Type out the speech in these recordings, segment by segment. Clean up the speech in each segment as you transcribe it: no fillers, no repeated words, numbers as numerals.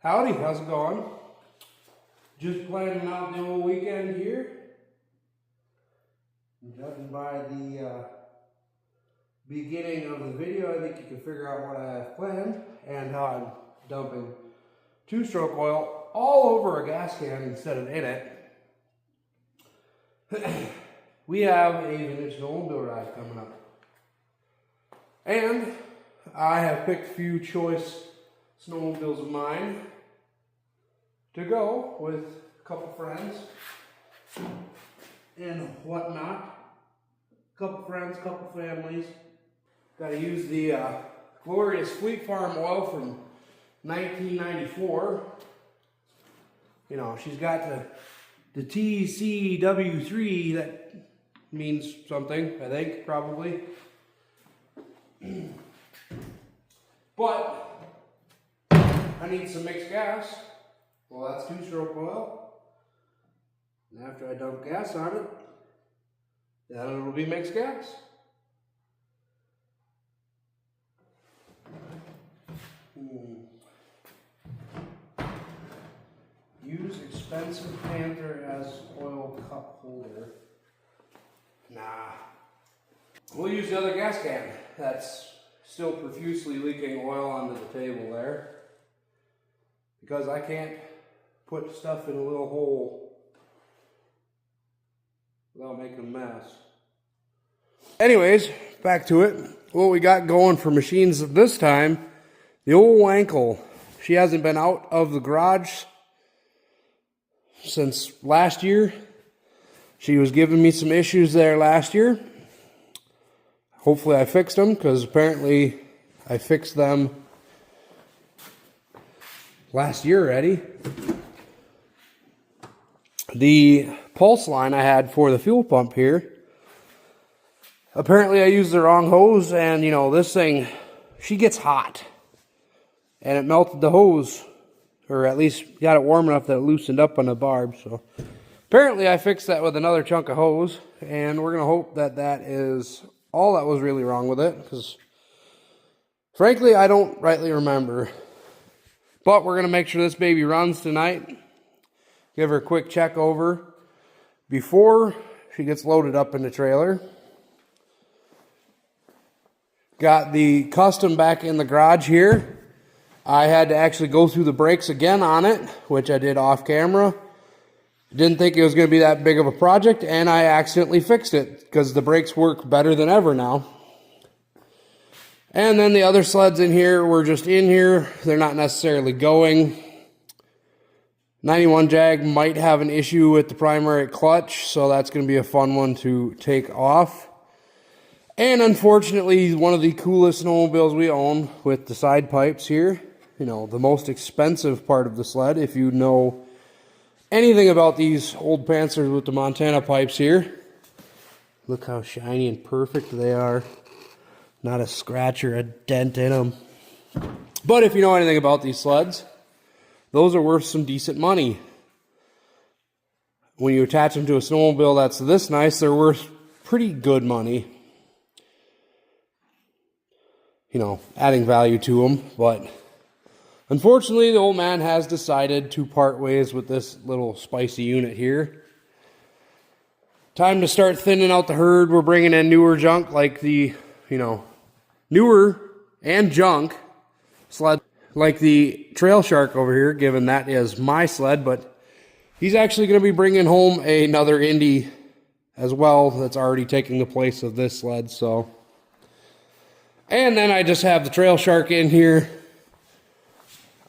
Howdy, how's it going? Just planning out the old weekend here. Judging by the beginning of the video, I think you can figure out what I have planned and how I'm dumping two-stroke oil all over a gas can instead of in it. We have a vintage snowmobile ride coming up. And I have picked a few choice snowmobiles of mine to go with a couple friends and whatnot. Couple friends, couple families. Got to use the glorious Fleet Farm oil from 1994. You know, she's got the TCW3, that means something, I think, probably. But I need some mixed gas. Well, that's two-stroke oil. And after I dump gas on it, then it'll be mixed gas. Use expensive Panther as oil cup holder. Nah. We'll use the other gas can that's still profusely leaking oil onto the table there, because I can't put stuff in a little hole without making a mess. Anyways, back to it. What we got going for machines this time, the old ankle. She hasn't been out of the garage since last year. She was giving me some issues there last year. Hopefully I fixed them, because apparently I fixed them last year already. The pulse line I had for the fuel pump here, apparently I used the wrong hose, and you know, this thing, she gets hot. And it melted the hose, or at least got it warm enough that it loosened up on the barb. So apparently I fixed that with another chunk of hose, and we're going to hope that that is all that was really wrong with it, because frankly I don't rightly remember. But we're going to make sure this baby runs tonight. Give her a quick check over before she gets loaded up in the trailer. Got the custom back in the garage here. I had to actually go through the brakes again on it, which I did off camera. Didn't think it was going to be that big of a project, and I accidentally fixed it because the brakes work better than ever now. And then the other sleds in here were just in here. They're not necessarily going. 91 Jag might have an issue with the primary clutch, so that's going to be a fun one to take off. And unfortunately, one of the coolest snowmobiles we own with the side pipes here. You know, the most expensive part of the sled, if you know anything about these old Panthers with the Montana pipes here. Look how shiny and perfect they are. Not a scratch or a dent in them. But if you know anything about these sleds, those are worth some decent money. When you attach them to a snowmobile that's this nice, they're worth pretty good money. You know, adding value to them. But unfortunately, the old man has decided to part ways with this little spicy unit here. Time to start thinning out the herd. We're bringing in newer junk like the, you know, newer and junk sled like the Trail Shark over here, given that is my sled, but he's actually going to be bringing home another Indy as well that's already taking the place of this sled. So, and then I just have the Trail Shark in here.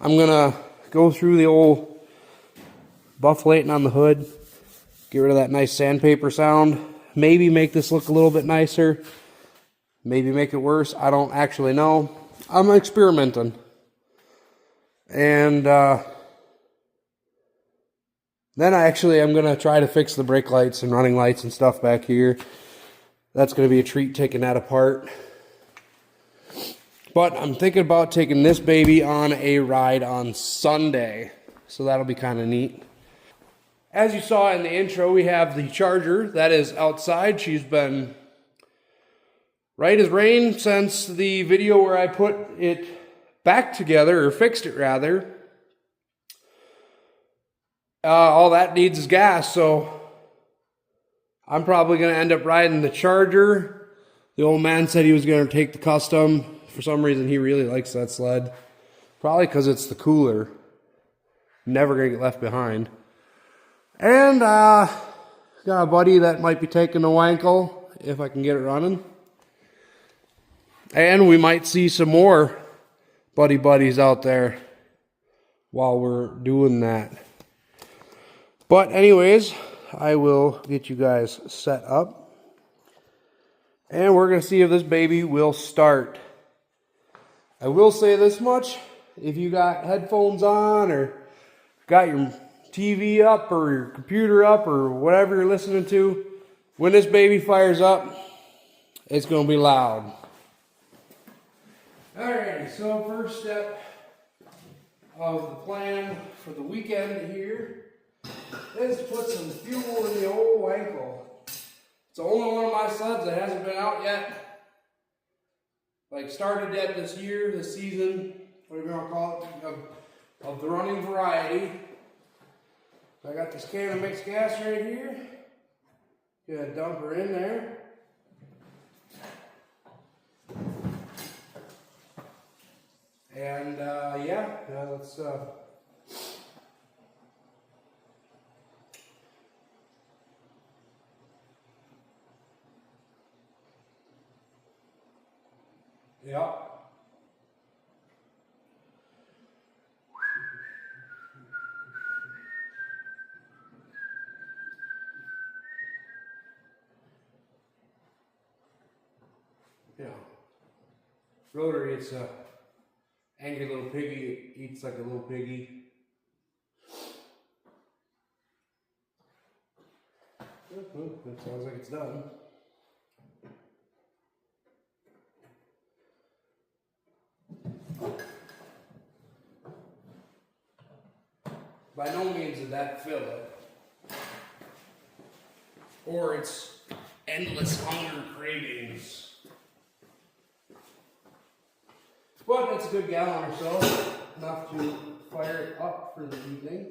I'm going to go through the old bufflating on the hood, get rid of that nice sandpaper sound, maybe make this look a little bit nicer, maybe make it worse. I don't actually know. I'm experimenting. And then I'm going to try to fix the brake lights and running lights and stuff back here. That's going to be a treat, taking that apart. But I'm thinking about taking this baby on a ride on Sunday. So that'll be kind of neat. As you saw in the intro, we have the Charger that is outside. She's been right as rain since the video where I put it back together, or fixed it rather. All that needs is gas, so I'm probably going to end up riding the Charger. The old man said he was going to take the Custom. For some reason, he really likes that sled. Probably because it's the cooler. Never going to get left behind. And got a buddy that might be taking the Wankel if I can get it running. And we might see some more buddies out there while we're doing that. But anyways, I will get you guys set up. And we're going to see if this baby will start. I will say this much. If you got headphones on or got your TV up or your computer up or whatever you're listening to, when this baby fires up, it's going to be loud. Alright, so first step of the plan for the weekend here is to put some fuel in the old ankle. It's the only one of my sleds that hasn't been out yet. Like started yet this year, this season, whatever you want to call it, of the running variety. I got this can of mixed gas right here. Gonna dump her in there. And yeah, let's yeah. Yeah. Rotary, it's a angry little piggy. It eats like a little piggy. That sounds like it's done. By no means did that fill it. Or its endless hunger cravings. But it's a good gallon or so, enough to fire it up for the evening.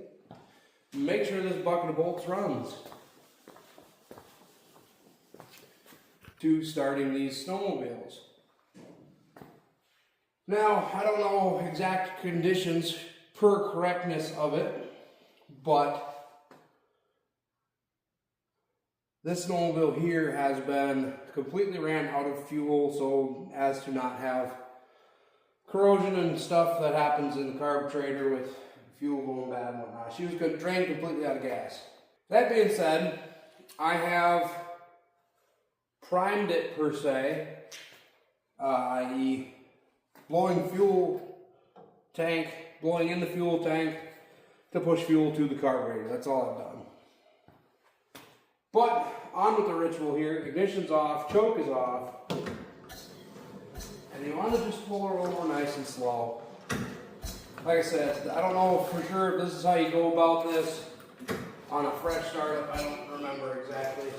Make sure this bucket of bolts runs to starting these snowmobiles. Now, I don't know exact conditions per correctness of it, but this snowmobile here has been completely ran out of fuel so as to not have corrosion and stuff that happens in the carburetor with fuel going bad and whatnot. She was drained completely out of gas. That being said, I have primed it per se, i.e. blowing in the fuel tank to push fuel to the carburetor. That's all I've done. But on with the ritual here. Ignition's off, choke is off. And you want to just pull her over nice and slow. Like I said, I don't know for sure if this is how you go about this on a fresh startup. I don't remember exactly.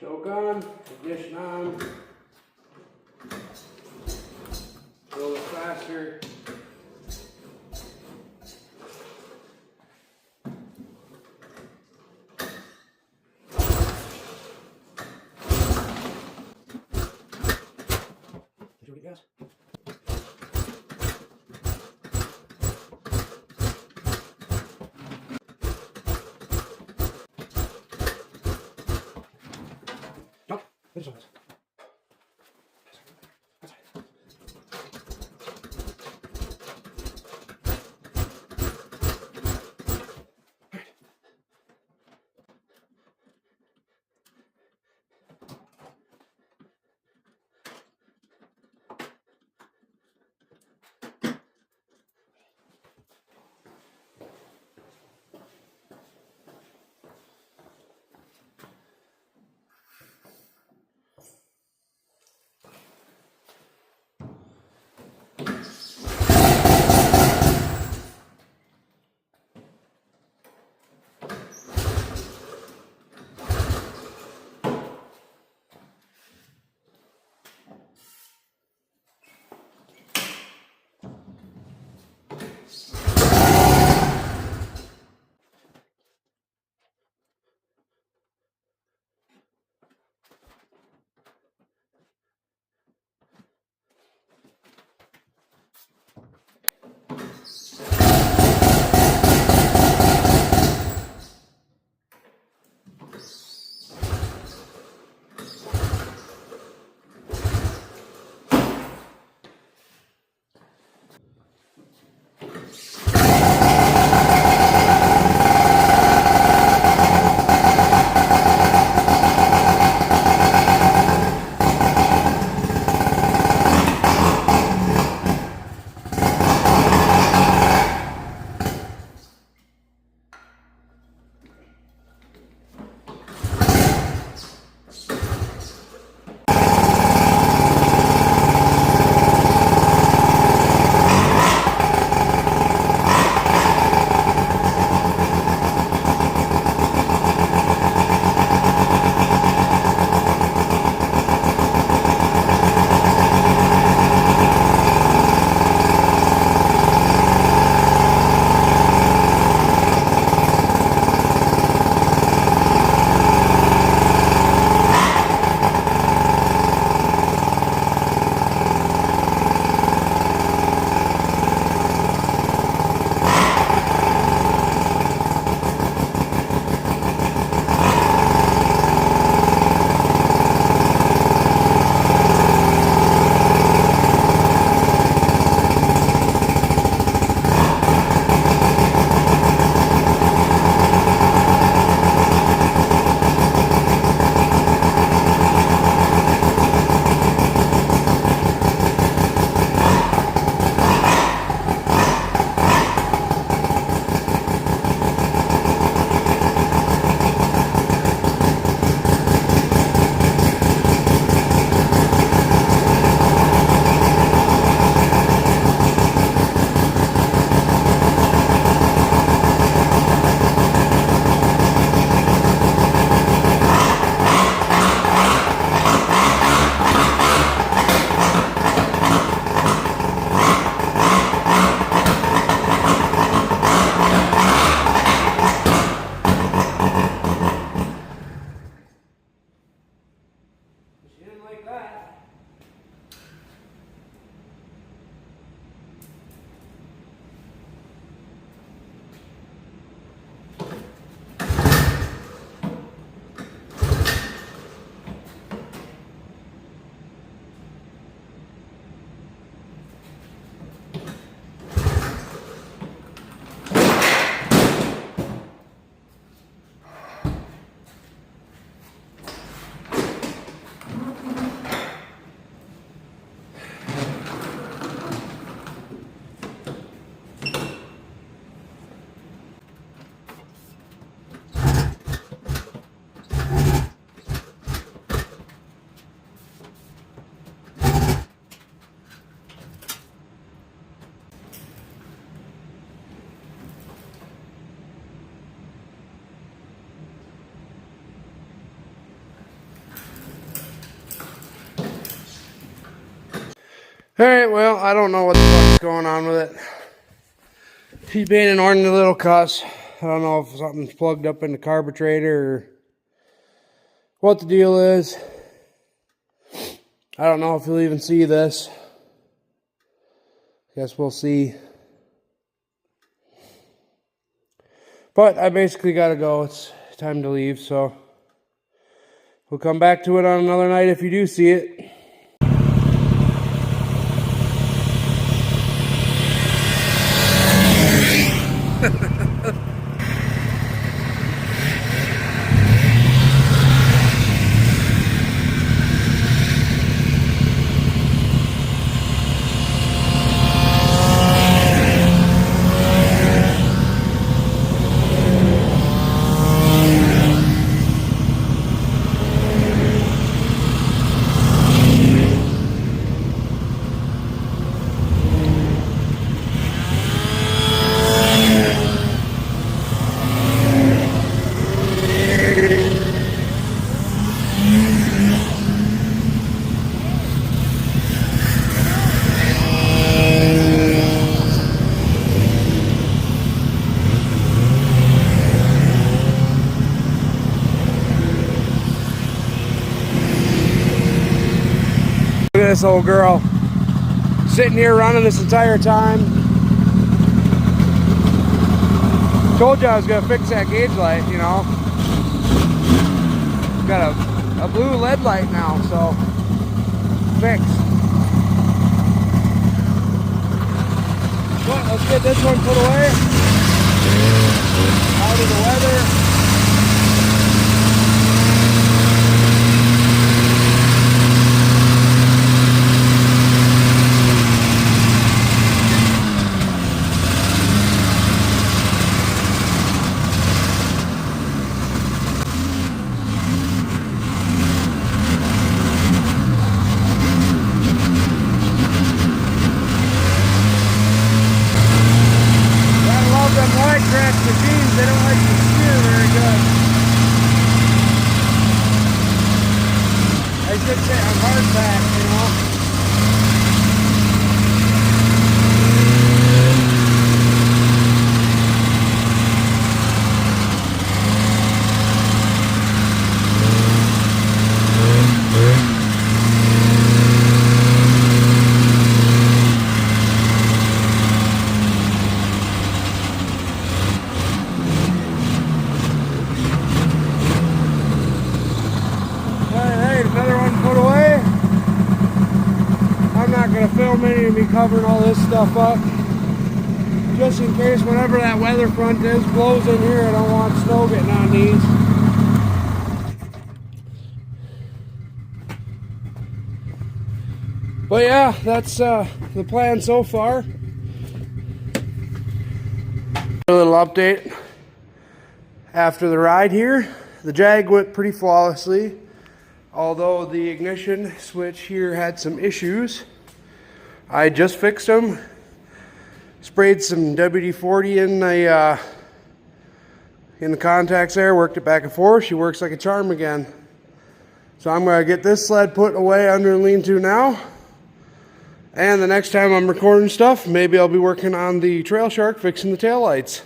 Choke on, ignition on. A little faster. Did you get gas? Jump. Finish on this. Alright, well, I don't know what the fuck's going on with it. He's being an ornery little cuss. I don't know if something's plugged up in the carburetor or what the deal is. I don't know if you'll even see this. Guess we'll see. But I basically gotta go. It's time to leave, so we'll come back to it on another night if you do see it. Look at this old girl sitting here running this entire time. Told you I was gonna fix that gauge light, you know. Got a blue LED light now, so fixed. Well, let's get this one put away. Out of the weather. Machines, they don't like to steer very good. I should say I'm hard back, you know. Film any of me covering all this stuff up, just in case whenever that weather front blows in here, I don't want snow getting on these. But yeah, that's the plan so far. A little update after the ride here. The Jag went pretty flawlessly, although the ignition switch here had some issues. I just fixed them, sprayed some WD-40 in the contacts there, worked it back and forth. She works like a charm again. So I'm going to get this sled put away under the lean-to now. And the next time I'm recording stuff, maybe I'll be working on the Trail Shark, fixing the taillights.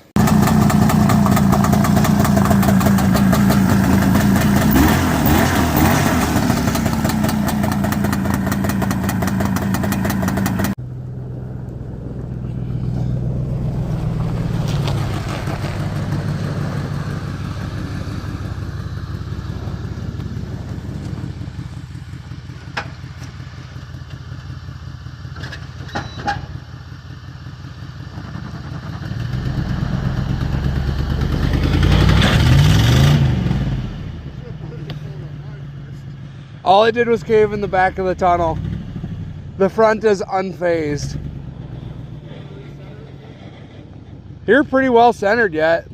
All I did was cave in the back of the tunnel. The front is unfazed. You're pretty well centered yet.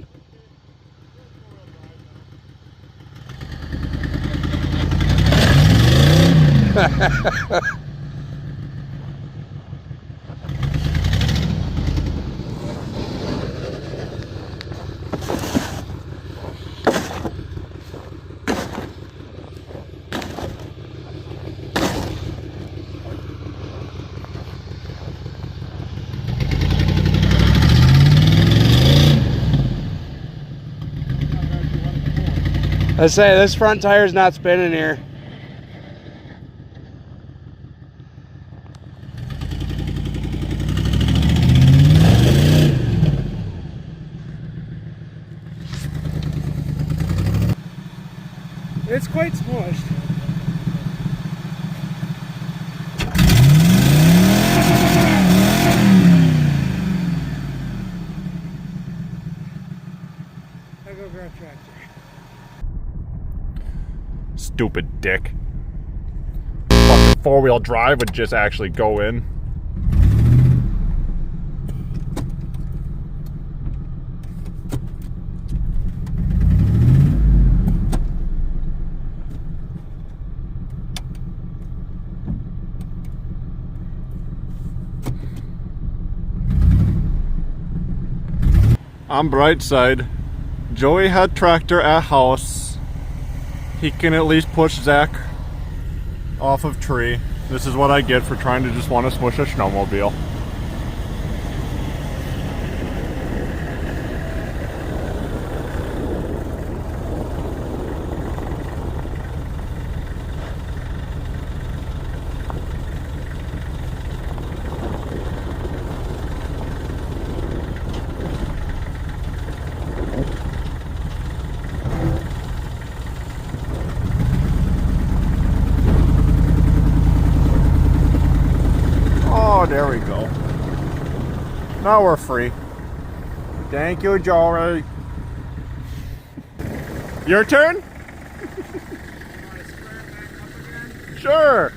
I say, this front tire's not spinning here. It's quite smushed. I'll go grab a tractor. Stupid dick. Fucking four-wheel drive would just actually go in. On bright side, Joey had tractor at house. He can at least push Zach off of tree. This is what I get for trying to just want to smush a snowmobile. Oh, there we go. Now we're free. Thank you, Joey. Your turn? Sure.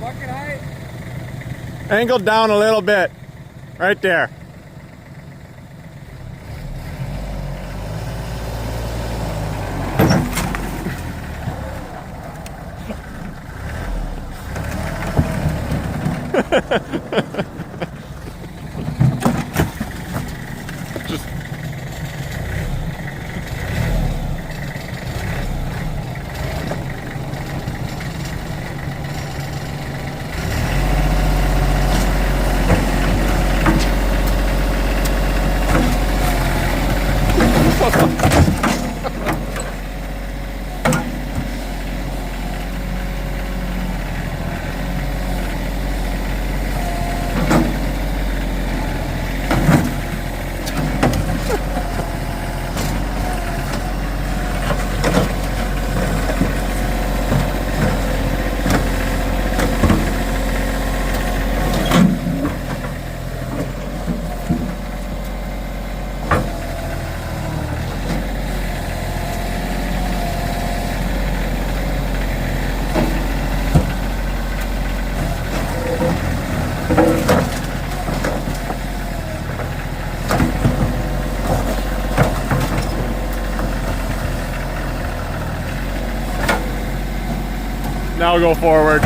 Bucket height. Angled down a little bit. Right there. Just now go forward.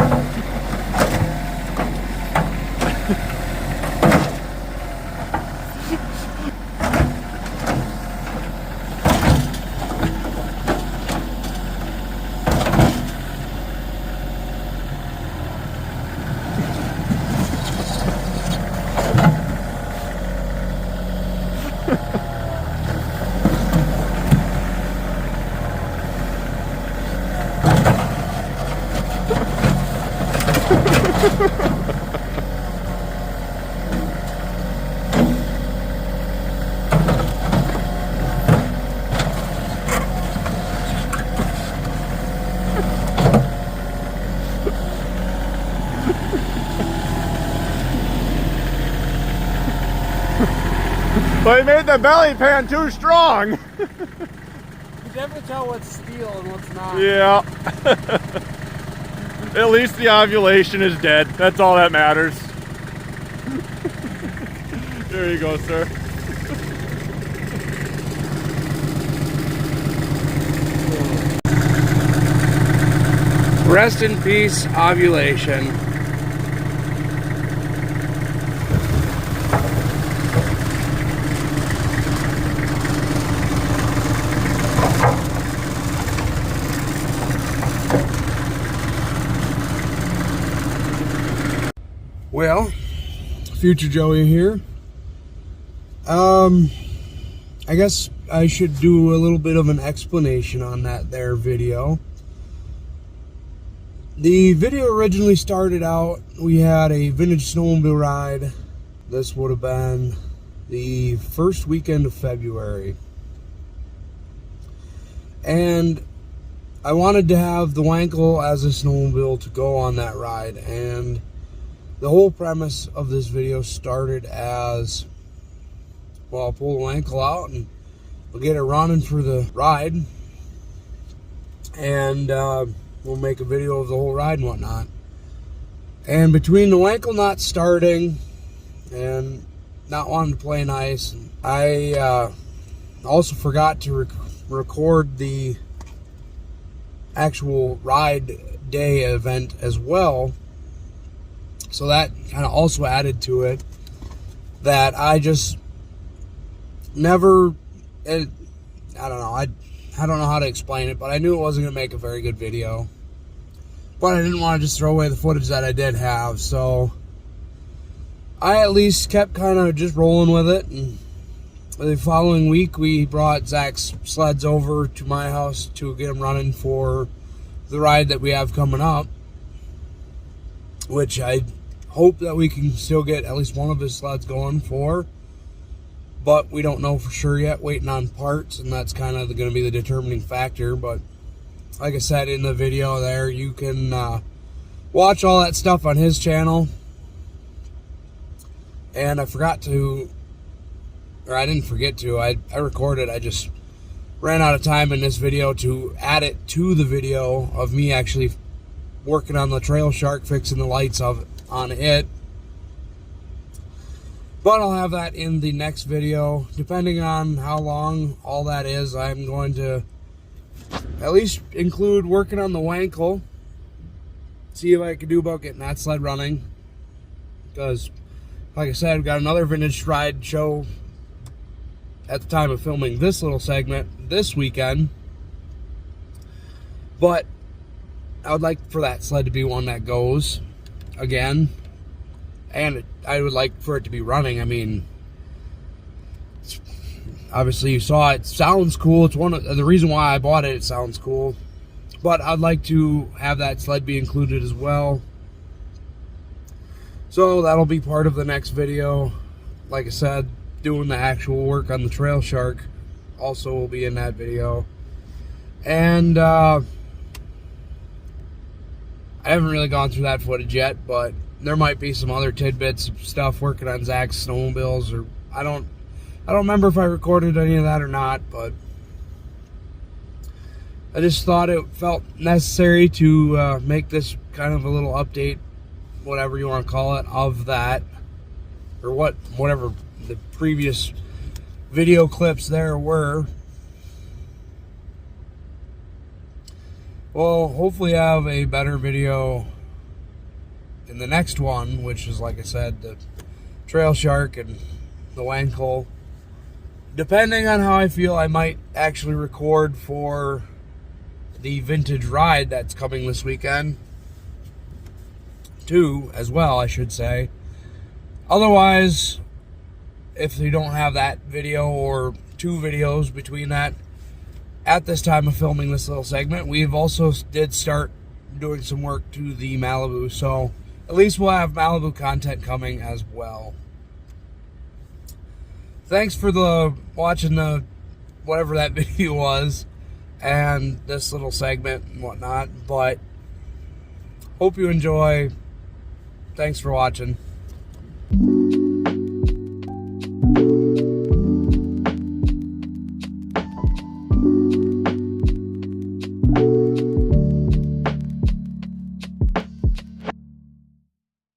But he made the belly pan too strong. You can definitely tell what's steel and what's not. Yeah. At least the ovulation is dead. That's all that matters. There you go, sir. Rest in peace, ovulation. Well, future Joey here. I guess I should do a little bit of an explanation on that there video. The video originally started out, we had a vintage snowmobile ride. This would have been the first weekend of February. And I wanted to have the Wankel as a snowmobile to go on that ride. And the whole premise of this video started as, well, I'll pull the Wankel out and we'll get it running for the ride. And we'll make a video of the whole ride and whatnot. And between the Wankel not starting and not wanting to play nice, I also forgot to record the actual ride day event as well. So that kind of also added to it, that I just never, I don't know, I don't know how to explain it, but I knew it wasn't going to make a very good video. But I didn't want to just throw away the footage that I did have, so I at least kept kind of just rolling with it. And the following week, we brought Zach's sleds over to my house to get them running for the ride that we have coming up, which I hope that we can still get at least one of his sleds going for, but we don't know for sure yet, waiting on parts, and that's kind of going to be the determining factor. But like I said in the video there, you can watch all that stuff on his channel. And I forgot to, or I didn't forget to, I recorded, I just ran out of time in this video to add it to the video of me actually working on the Trail Shark, fixing the lights on it. But I'll have that in the next video. Depending on how long all that is, I'm going to at least include working on the Wankel. See if I can do about getting that sled running. Because, like I said, I've got another vintage ride show at the time of filming this little segment this weekend. But I would like for that sled to be one that goes again. And I would like for it to be running. I mean, obviously you saw it. Sounds cool. It's one of the reason why I bought it. It sounds cool. But I'd like to have that sled be included as well. So that'll be part of the next video. Like I said, doing the actual work on the Trail Shark also will be in that video. And I haven't really gone through that footage yet, but there might be some other tidbits of stuff working on Zach's snowmobiles, or I don't remember if I recorded any of that or not, but I just thought it felt necessary to make this kind of a little update, whatever you want to call it, of that, or whatever the previous video clips there were. Well, hopefully I have a better video in the next one, which is, like I said, the Trail Shark and the Wankel. Depending on how I feel, I might actually record for the vintage ride that's coming this weekend too, as well, I should say. Otherwise, if you don't have that video or two videos between that at this time of filming this little segment, we've also did start doing some work to the Malibu, so at least we'll have Malibu content coming as well. Thanks for watching the whatever that video was and this little segment and whatnot, but hope you enjoy. Thanks for watching.